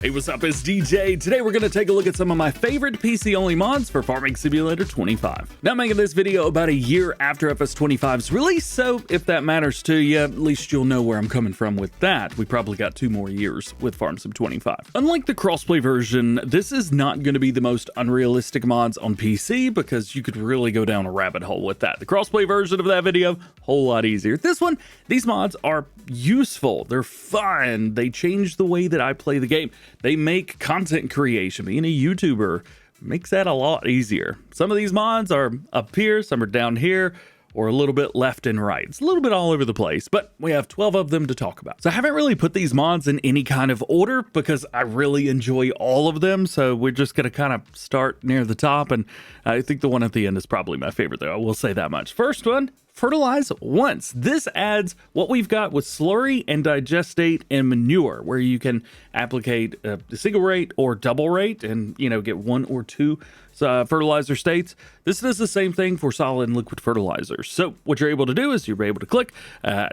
Hey, what's up? It's DJ. Today we're going to take a look at some of my favorite PC-only mods for Farming Simulator 25. Now I'm making this video about a year after FS25's release, so if that matters to you, at least you'll know where I'm coming from with that. We probably got 2 more years with Farm Sim 25. Unlike the crossplay version, this is not going to be the most unrealistic mods on PC because you could really go down a rabbit hole with that. The crossplay version of that video, whole lot easier. This one, these mods are useful. They're fun. They change the way that I play the game. They make content creation, being a YouTuber, makes that a lot easier. Some of these mods are up here, some are down here, or a little bit left and right. It's a little bit all over the place, but we have 12 of them to talk about. So I haven't really put these mods in any kind of order because I really enjoy all of them. So we're just going to kind of start near the top. And I think the one at the end is probably my favorite, though. I will say that much. First one, Fertilize Once. This adds what we've got with slurry and digestate and manure, where you can applicate a single rate or double rate and, get 1 or 2 fertilizer states. This does the same thing for solid and liquid fertilizers. So what you're able to do is you're able to click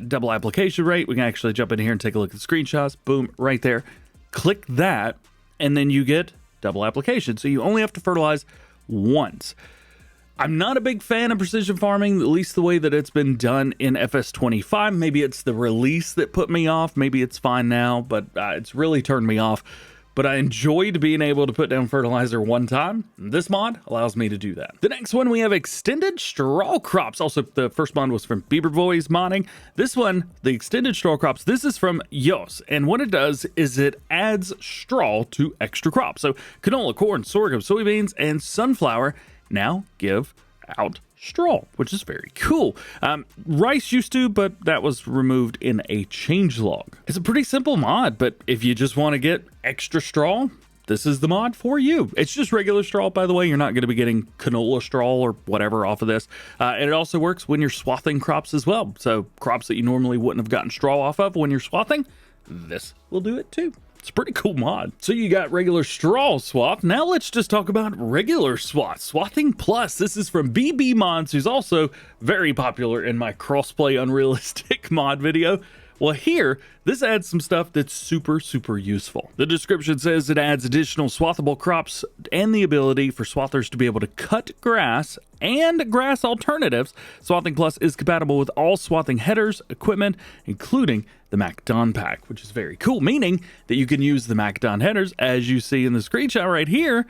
double application rate. We can actually jump in here and take a look at the screenshots. Boom, right there. Click that, and then you get double application. So you only have to fertilize once. I'm not a big fan of precision farming, at least the way that it's been done in FS25. Maybe it's the release that put me off. Maybe it's fine now, but it's really turned me off. But I enjoyed being able to put down fertilizer one time. This mod allows me to do that. The next one, we have extended straw crops. Also, the first mod was from Bieber Boys modding. This one, the extended straw crops, this is from Yos. And what it does is it adds straw to extra crops. So canola, corn, sorghum, soybeans, and sunflower now give out straw, which is very cool. Rice used to, but that was removed in a changelog. It's a pretty simple mod, but if you just want to get extra straw, this is the mod for you. It's just regular straw, by the way. You're not going to be getting canola straw or whatever off of this. And it also works when you're swathing crops as well. So crops that you normally wouldn't have gotten straw off of when you're swathing, this will do it too. It's a pretty cool mod. So you got regular straw swath. Now let's just talk about regular swath. Swathing Plus. This is from BB Mods, who's also very popular in my crossplay unrealistic mod video. Well, here, this adds some stuff that's super, super useful. The description says it adds additional swathable crops and the ability for swathers to be able to cut grass and grass alternatives. Swathing Plus is compatible with all swathing headers, equipment, including the MacDon pack, which is very cool, meaning that you can use the MacDon headers, as you see in the screenshot right here,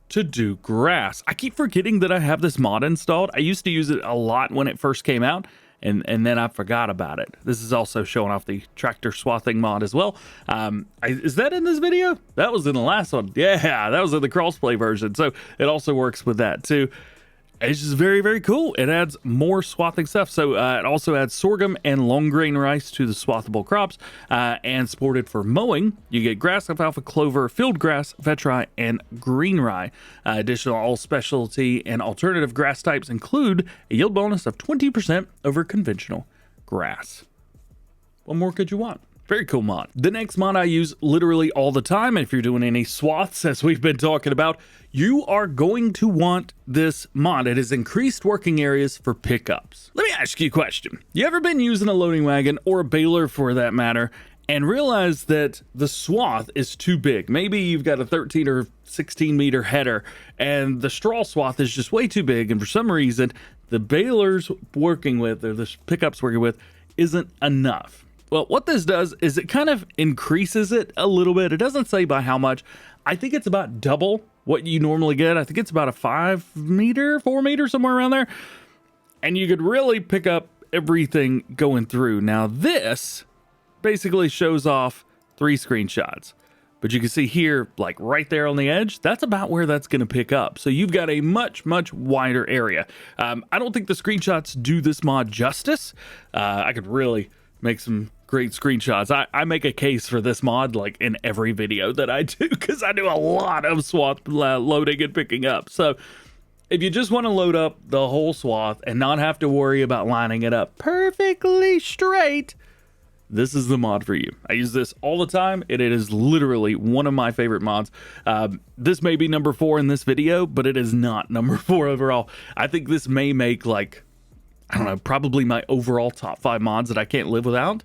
to do grass. I keep forgetting that I have this mod installed. I used to use it a lot when it first came out, and then I forgot about it. This is also showing off the tractor swathing mod as well. Is that in this video? That was in the last one. Yeah, that was in the crossplay version. So it also works with that too. It's just very, very cool. It adds more swathing stuff. So it also adds sorghum and long grain rice to the swathable crops and supported for mowing. You get grass, alfalfa, clover, field grass, vetri, and green rye. Additional all specialty and alternative grass types include a yield bonus of 20% over conventional grass. What more could you want? Very cool mod. The next mod I use literally all the time, and if you're doing any swaths, as we've been talking about, you are going to want this mod. It has increased working areas for pickups. Let me ask you a question. You ever been using a loading wagon, or a baler for that matter, and realize that the swath is too big? Maybe you've got a 13 or 16 meter header, and the straw swath is just way too big, and for some reason, the balers working with, or the pickups working with, isn't enough. Well, what this does is it kind of increases it a little bit. It doesn't say by how much. I think it's about double what you normally get. I think it's about a 5 meter, 4 meter, somewhere around there. And you could really pick up everything going through. Now, this basically shows off 3 screenshots. But you can see here, like right there on the edge, that's about where that's going to pick up. So you've got a much, much wider area. I don't think the screenshots do this mod justice. I could really make some great screenshots. I make a case for this mod like in every video that I do because I do a lot of swath loading and picking up. So if you just want to load up the whole swath and not have to worry about lining it up perfectly straight, this is the mod for you. I use this all the time, and it is literally one of my favorite mods. This may be number 4 in this video, but it is not number 4 overall. I think this may make, like, I don't know, probably my overall top 5 mods that I can't live without.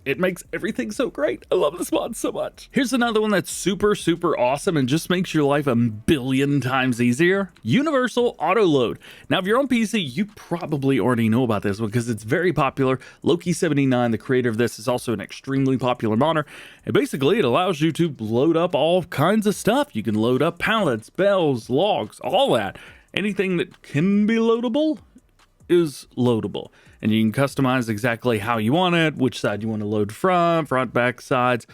it makes everything so great. I love this mod so much. Here's another one that's super, super awesome and just makes your life a billion times easier. Universal Autoload. Now, if you're on PC, you probably already know about this because it's very popular. Loki79, the creator of this, is also an extremely popular modder. And basically, it allows you to load up all kinds of stuff. You can load up pallets, bales, logs, all that. Anything that can be loadable is loadable, and you can customize exactly how you want it, which side you want to load from, front, back, sides,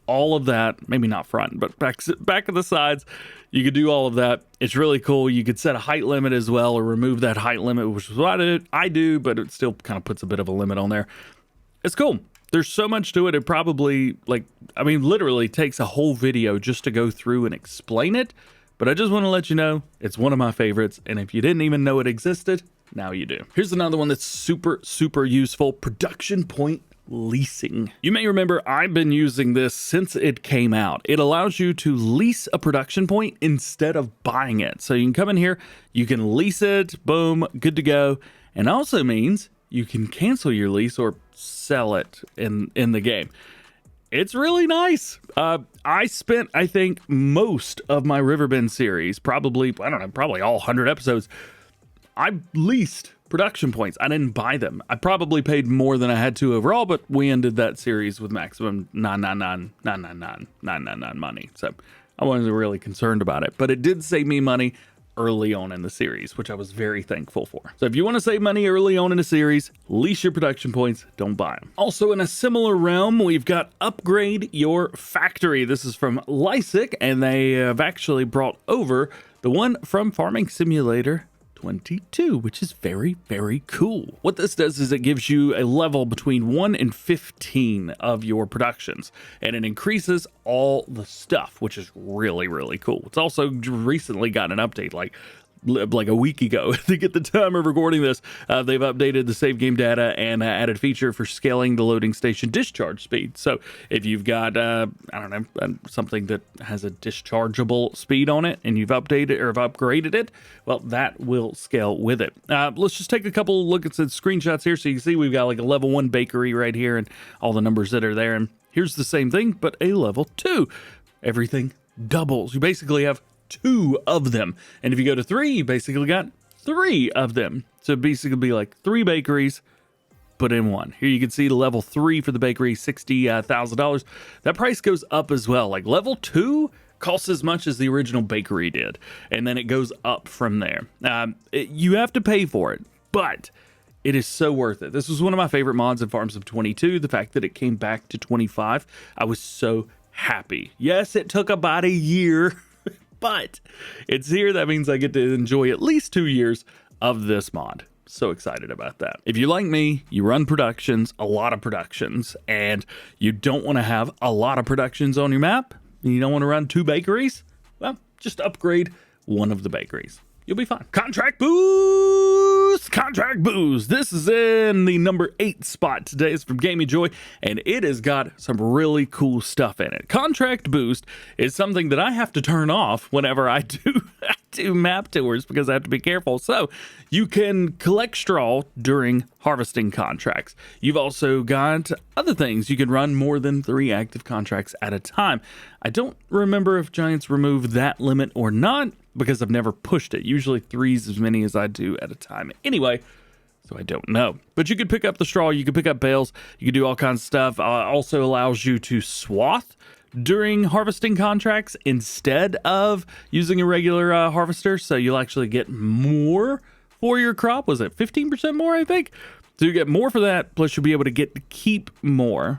all of that. Maybe not front, but back of the sides. You could do all of that. It's really cool. You could set a height limit as well, or remove that height limit, which is what I do, but it still kind of puts a bit of a limit on there. It's cool. There's so much to it. It probably, literally takes a whole video just to go through and explain it. But I just want to let you know, it's one of my favorites. And if you didn't even know it existed, now you do. Here's another one that's super, super useful. Production point leasing. You may remember I've been using this since it came out. It allows you to lease a production point instead of buying it. So you can come in here, you can lease it, boom, good to go. And also means you can cancel your lease or sell it in the game. It's really nice. I spent, I think, most of my Riverbend series, probably all 100 episodes, I leased production points. I didn't buy them. I probably paid more than I had to overall, but we ended that series with maximum 999 money. So I wasn't really concerned about it, but it did save me money early on in the series, which I was very thankful for. So if you want to save money early on in a series, lease your production points, don't buy them. Also in a similar realm, we've got Upgrade Your Factory. This is from Leasing, and they have actually brought over the one from Farming Simulator 22, which is very, very cool. What this does is it gives you a level between 1 and 15 of your productions, and it increases all the stuff, which is really, really cool. It's also recently got an update, like a week ago. I think at the time of recording this, they've updated the save game data and added a feature for scaling the loading station discharge speed. So if you've got, something that has a dischargeable speed on it and you've updated or have upgraded it, well, that will scale with it. Let's just take a couple look at some screenshots here. So you can see we've got like a level 1 bakery right here and all the numbers that are there. And here's the same thing, but a level 2. Everything doubles. You basically have 2 of them, and if you go to 3, you basically got 3 of them. So basically be like 3 bakeries put in one. Here you can see the level 3 for the bakery, $60,000. That price goes up as well. Like level 2 costs as much as the original bakery did, and then it goes up from there. You have to pay for it, but it is so worth it. This was one of my favorite mods in Farms of 22. The fact that it came back to 25, I was so happy. Yes, it took about a year, but it's here. That means I get to enjoy at least 2 years of this mod. So excited about that. If you like me, you run productions, a lot of productions, and you don't want to have a lot of productions on your map, and you don't want to run 2 bakeries, well, just upgrade one of the bakeries. You'll be fine. Contract Boost! Contract Boost! This is in the number 8 spot today. It's from DjGoHam, and it has got some really cool stuff in it. Contract Boost is something that I have to turn off whenever I do map tours because I have to be careful. So you can collect straw during harvesting contracts. You've also got other things. You can run more than 3 active contracts at a time. I don't remember if Giants remove that limit or not, because I've never pushed it. Usually 3's as many as I do at a time anyway, so I don't know. But you could pick up the straw, you could pick up bales, you could do all kinds of stuff. Also allows you to swath during harvesting contracts instead of using a regular harvester, so you'll actually get more for your crop. Was it 15% more, I think? So you get more for that, plus you'll be able to get to keep more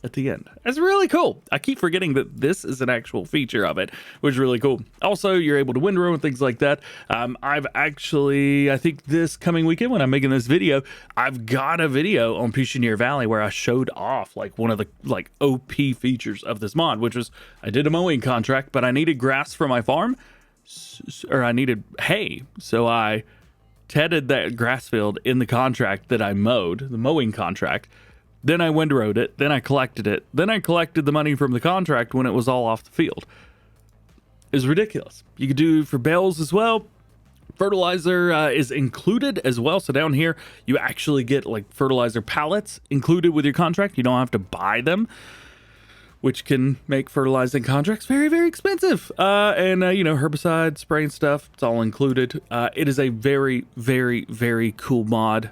at the end. That's really cool. I keep forgetting that this is an actual feature of it, which is really cool. Also, you're able to windrow and things like that. I've actually, I think this coming weekend when I'm making this video, I've got a video on Puchineer Valley where I showed off like one of the like OP features of this mod, which was I did a mowing contract, but I needed grass for my farm, or I needed hay. So I tedded that grass field in the contract that I mowed, the mowing contract. Then I windrowed it, then I collected it, then I collected the money from the contract when it was all off the field. It's ridiculous. You could do for bales as well. Fertilizer is included as well. So down here, you actually get like fertilizer pallets included with your contract. You don't have to buy them, which can make fertilizing contracts very, very expensive. And herbicide spraying stuff, it's all included. It is a very, very, very cool mod.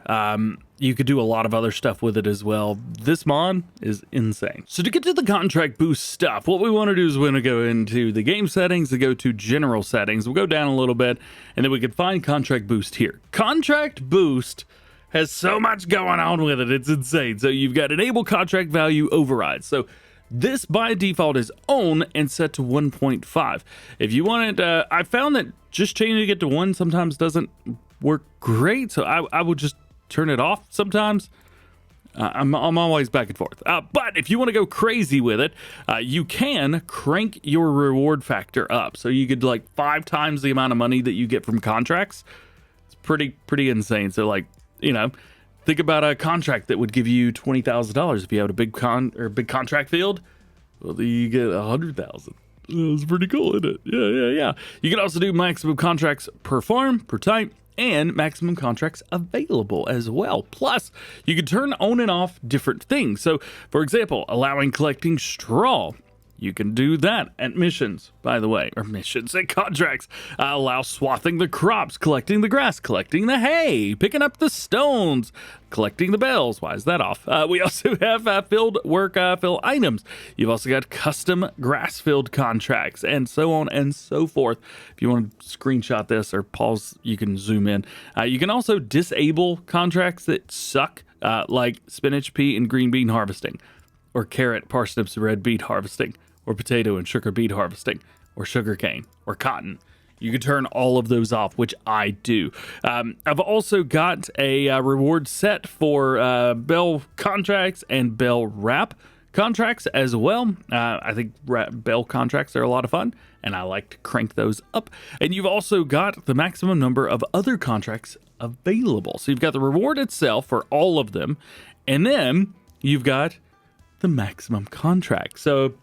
You could do a lot of other stuff with it as well. This mod is insane. So to get to the contract boost stuff, what we want to do is we're going to go into the game settings and go to general settings. We'll go down a little bit and then we can find contract boost here. Contract boost has so much going on with it. It's insane. So you've got enable contract value override. So this by default is on and set to 1.5. If you want it, I found that just changing it to 1 sometimes doesn't work great. So I would just turn it off sometimes. I'm always back and forth. But if you want to go crazy with it, you can crank your reward factor up. So you could like 5 times the amount of money that you get from contracts. It's pretty insane. So like, think about a contract that would give you $20,000 if you had a big contract field. Well, then you get 100,000. That's pretty cool, isn't it? Yeah. You can also do maximum contracts per farm, per type, and maximum contracts available as well. Plus, you can turn on and off different things. So, for example, allowing collecting straw. You can do that at missions, by the way, or missions and contracts. Allow swathing the crops, collecting the grass, collecting the hay, picking up the stones, collecting the bells. Why is that off? We also have field work fill items. You've also got custom grass filled contracts and so on and so forth. If you want to screenshot this or pause, you can zoom in. You can also disable contracts that suck, like spinach, pea, and green bean harvesting, or carrot, parsnips, and red beet harvesting, or potato and sugar beet harvesting, or sugarcane, or cotton. You can turn all of those off, which I do. I've also got a reward set for bell contracts and bell wrap contracts as well. I think bell contracts are a lot of fun, and I like to crank those up. And you've also got the maximum number of other contracts available. So you've got the reward itself for all of them, and then you've got the maximum contract. So,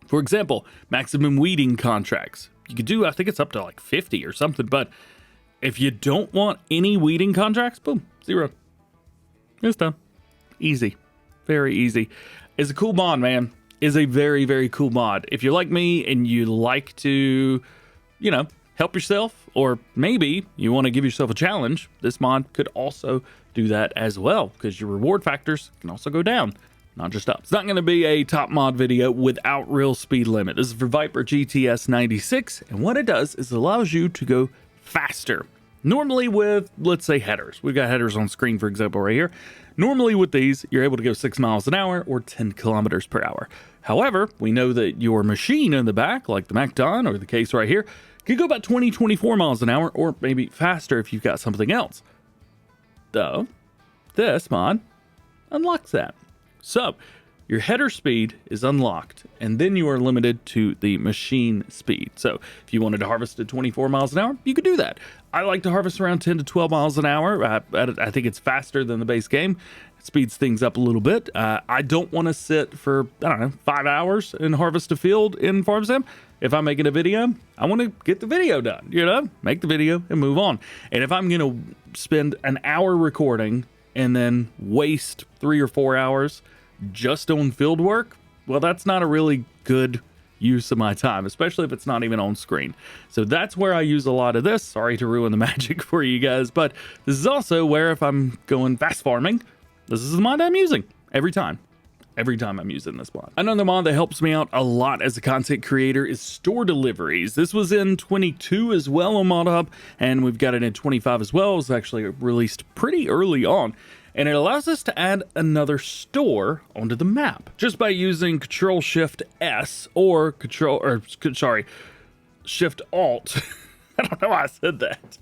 for example, maximum weeding contracts. You could do, I think it's up to like 50 or something, but if you don't want any weeding contracts, boom, 0. It's done. Easy. Very easy. It's a cool mod, man. It's a very, very cool mod. If you're like me and you like to, help yourself, or maybe you want to give yourself a challenge, this mod could also do that as well, because your reward factors can also go down, not just up. It's not going to be a top mod video without real speed limit. This is for Viper GTS 96, and what it does is it allows you to go faster. Normally with, let's say, headers. We've got headers on screen, for example, right here. Normally with these, you're able to go 6 miles an hour or 10 kilometers per hour. However, we know that your machine in the back, like the MacDon or the case right here, can go about 20, 24 miles an hour, or maybe faster if you've got something else. Though, this mod unlocks that. So, your header speed is unlocked, and then you are limited to the machine speed. So, if you wanted to harvest at 24 miles an hour, you could do that. I like to harvest around 10 to 12 miles an hour. I think it's faster than the base game. It speeds things up a little bit. I don't want to sit for, 5 hours and harvest a field in Farm Sim. If I'm making a video, I want to get the video done, make the video and move on. And if I'm going to spend an hour recording and then waste 3 or 4 hours just on field work, well, that's not a really good use of my time, especially if it's not even on screen. So that's where I use a lot of this. Sorry to ruin the magic for you guys, but this is also where, if I'm going fast farming, this is the mod I'm using every time I'm using this mod. Another mod that helps me out a lot as a content creator is store deliveries. This was in 22 as well on Mod Hub, and we've got it in 25 as well. It was actually released pretty early on, and it allows us to add another store onto the map just by using Control-Shift-S or Shift-Alt. I don't know why I said that.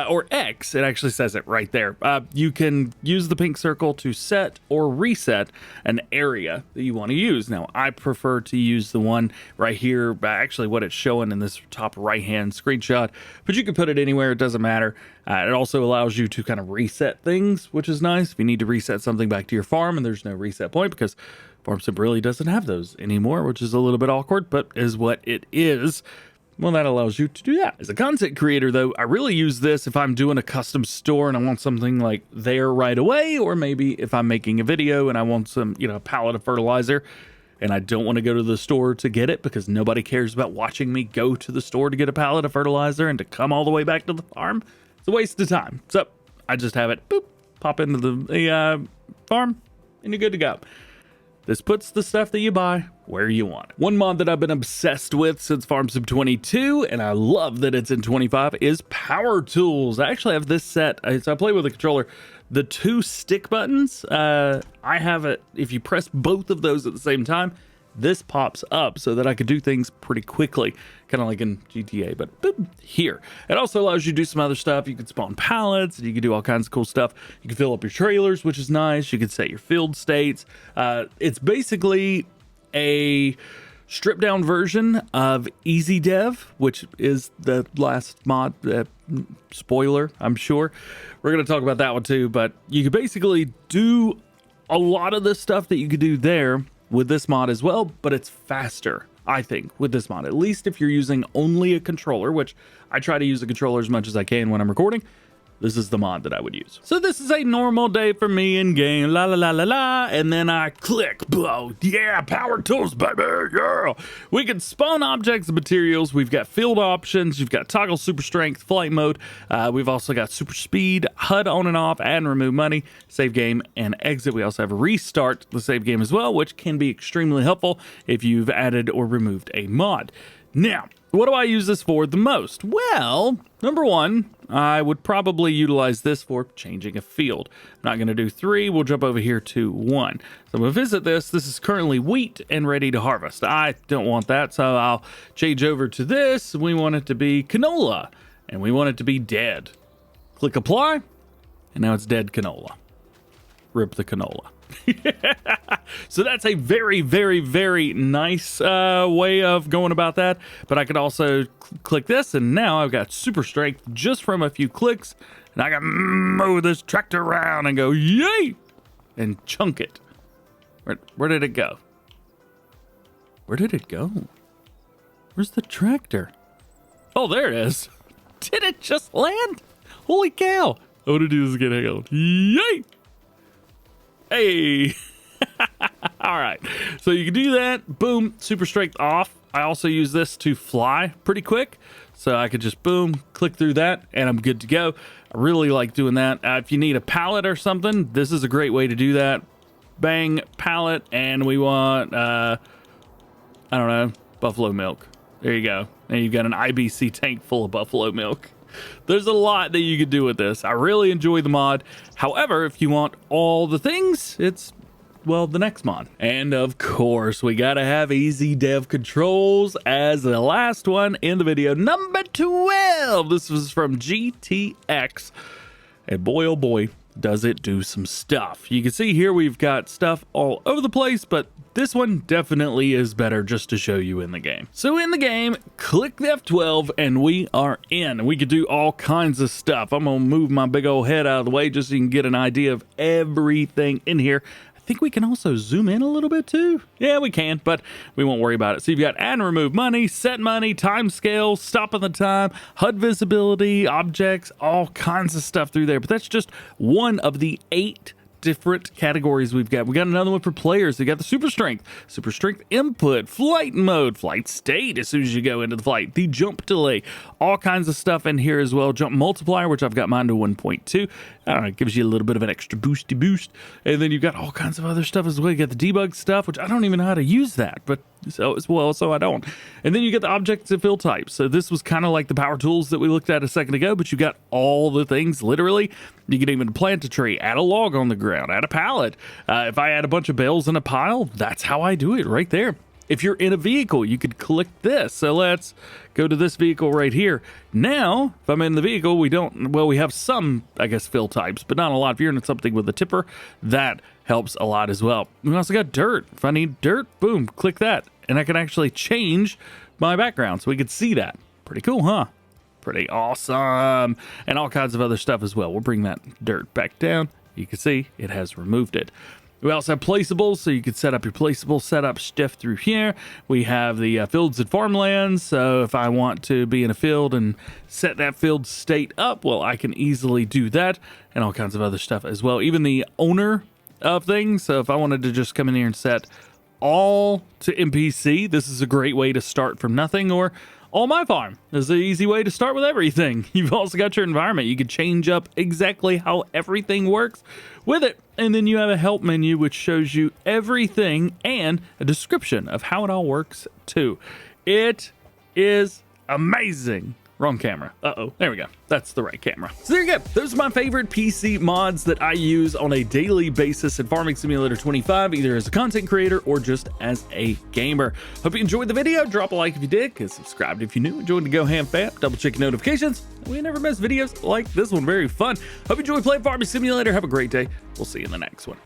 Or X, it actually says it right there. You can use the pink circle to set or reset an area that you want to use. Now, I prefer to use the one right here, actually what it's showing in this top right-hand screenshot, but you can put it anywhere, it doesn't matter. It also allows you to kind of reset things, which is nice if you need to reset something back to your farm and there's no reset point, because Farm Sim really doesn't have those anymore, which is a little bit awkward, but is what it is. Well, that allows you to do that. As a content creator, though, I really use this if I'm doing a custom store and I want something like there right away, or maybe if I'm making a video and I want some, a pallet of fertilizer and I don't want to go to the store to get it because nobody cares about watching me go to the store to get a pallet of fertilizer and to come all the way back to the farm. It's a waste of time. So I just have it, boop, pop into the farm and you're good to go. This puts the stuff that you buy where you want it. One mod that I've been obsessed with since Farm Sim 22, and I love that it's in 25, is PowerTools. I actually have this set. So I play with a controller. The 2 stick buttons, I have it. If you press both of those at the same time, this pops up so that I could do things pretty quickly, kind of like in GTA, but boop, here. It also allows you to do some other stuff. You can spawn pallets, and you can do all kinds of cool stuff. You can fill up your trailers, which is nice. You can set your field states. It's basically a stripped down version of Easy Dev, which is the last mod. Spoiler, I'm sure. We're going to talk about that one too, but you can basically do a lot of the stuff that you could do there with this mod as well, but it's faster, I think, with this mod. At least if you're using only a controller, which I try to use a controller as much as I can when I'm recording. This is the mod that I would use. So this is a normal day for me in game, la la la la la, and then I click, oh yeah, PowerTools, baby, yeah. We can spawn objects and materials. We've got field options. You've got toggle super strength, flight mode. We've also got super speed, HUD on and off, and remove money, save game, and exit. We also have restart the save game as well, which can be extremely helpful if you've added or removed a mod. Now, what do I use this for the most? Well, number one, I would probably utilize this for changing a field. I'm not going to do 3. We'll jump over here to 1. So I'm going to visit this. This is currently wheat and ready to harvest. I don't want that, so I'll change over to this. We want it to be canola, and we want it to be dead. Click apply, and now it's dead canola. Rip the canola. So that's a very, very, very nice way of going about that. But I could also click this, and now I've got super strength just from a few clicks, and I can move this tractor around and go yay and chunk it. Where did it go? Where did it go? Where's the tractor? Oh, there it is. Did it just land? Holy cow. I want to do this again. Hang on. Yay! Hey! All right, so you can do that. Boom, super strength off. I also use this to fly pretty quick, so I could just boom, click through that, and I'm good to go. I really like doing that. If you need a pallet or something, this is a great way to do that. Bang, pallet, and we want, I don't know, buffalo milk. There you go. And you've got an IBC tank full of buffalo milk. There's a lot that you could do with this. I really enjoy the mod. However, if you want all the things, it's, well, the next mod. And of course, we gotta have easy dev controls as the last one in the video. Number 12. This was from GTX. And boy, oh boy, does it do some stuff. You can see here we've got stuff all over the place, but this one definitely is better just to show you in the game. So in the game, click the F12 and we are in. We could do all kinds of stuff. I'm gonna move my big old head out of the way just so you can get an idea of everything in here. I think we can also zoom in a little bit too. Yeah, we can, but we won't worry about it. So you've got add and remove money, set money, time scale, stop on the time, HUD visibility, objects, all kinds of stuff through there. But that's just one of the 8 different categories we've got. We got another one for players. We got the super strength input, flight mode, flight state as soon as you go into the flight, the jump delay, all kinds of stuff in here as well. Jump multiplier, which I've got mine to 1.2. I don't know, it gives you a little bit of an extra boosty boost. And then you've got all kinds of other stuff as well. You got the debug stuff, which I don't even know how to use that, but so I don't. And then you get the objects and fill types. So this was kind of like the power tools that we looked at a second ago, but you got all the things literally. You can even plant a tree, add a log on the ground, add a pallet. If I add a bunch of bales in a pile, that's how I do it right there. If you're in a vehicle, you could click this. So let's go to this vehicle right here. Now, if I'm in the vehicle, we have some, I guess, fill types, but not a lot. If you're in something with a tipper, that helps a lot as well. We also got dirt. If I need dirt, boom, click that. And I can actually change my background so we could see that. Pretty cool, huh? Pretty awesome. And all kinds of other stuff as well. We'll bring that dirt back down. You can see it has removed it. We also have placeables, so you can set up your placeable setup stuff through here. We have the fields and farmlands, so if I want to be in a field and set that field state up, well, I can easily do that, and all kinds of other stuff as well. Even the owner of things, so if I wanted to just come in here and set all to NPC, this is a great way to start from nothing, or all my farm. This is an easy way to start with everything. You've also got your environment. You can change up exactly how everything works with it. And then you have a help menu, which shows you everything and a description of how it all works too. It is amazing. Wrong camera. Uh-oh. There we go. That's the right camera. So there you go. Those are my favorite PC mods that I use on a daily basis in Farming Simulator 25, either as a content creator or just as a gamer. Hope you enjoyed the video. Drop a like if you did, get subscribed if you're new, and join the DjGoHam fam. Double check your notifications. We never miss videos like this one. Very fun. Hope you enjoy playing Farming Simulator. Have a great day. We'll see you in the next one.